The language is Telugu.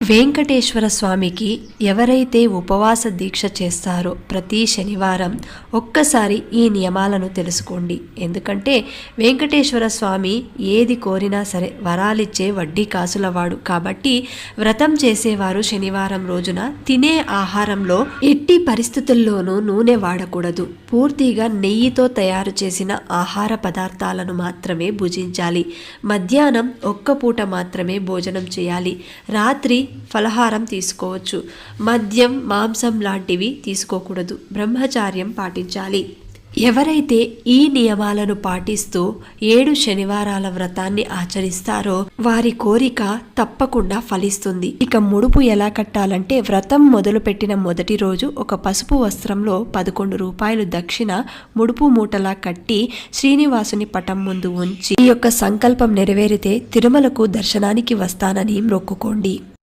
వెంకటేశ్వర స్వామికి ఎవరైతే ఉపవాస దీక్ష చేస్తారో ప్రతి శనివారం ఒక్కసారి ఈ నియమాలను తెలుసుకోండి. ఎందుకంటే వెంకటేశ్వర స్వామి ఏది కోరినా సరే వరాలిచ్చే వడ్డీ కాసులవాడు. కాబట్టి వ్రతం చేసేవారు శనివారం రోజున తినే ఆహారంలో ఎట్టి పరిస్థితుల్లోనూ నూనె వాడకూడదు. పూర్తిగా నెయ్యితో తయారు చేసిన ఆహార పదార్థాలను మాత్రమే భుజించాలి. మధ్యాహ్నం ఒక్క పూట మాత్రమే భోజనం చేయాలి. రాత్రి ఫలహారం తీసుకోవచ్చు. మద్యం, మాంసం లాంటివి తీసుకోకూడదు. బ్రహ్మచార్యం పాటించాలి. ఎవరైతే ఈ నియమాలను పాటిస్తూ 7 శనివారాల వ్రతాన్ని ఆచరిస్తారో వారి కోరిక తప్పకుండా ఫలిస్తుంది. ఇక ముడుపు ఎలా కట్టాలంటే, వ్రతం మొదలుపెట్టిన మొదటి రోజు ఒక పసుపు వస్త్రంలో 11 రూపాయలు దక్షిణ ముడుపు మూటలా కట్టి శ్రీనివాసుని పటం ముందు ఉంచి ఈ యొక్క సంకల్పం నెరవేరితే తిరుమలకు దర్శనానికి వస్తానని మొక్కుకోండి.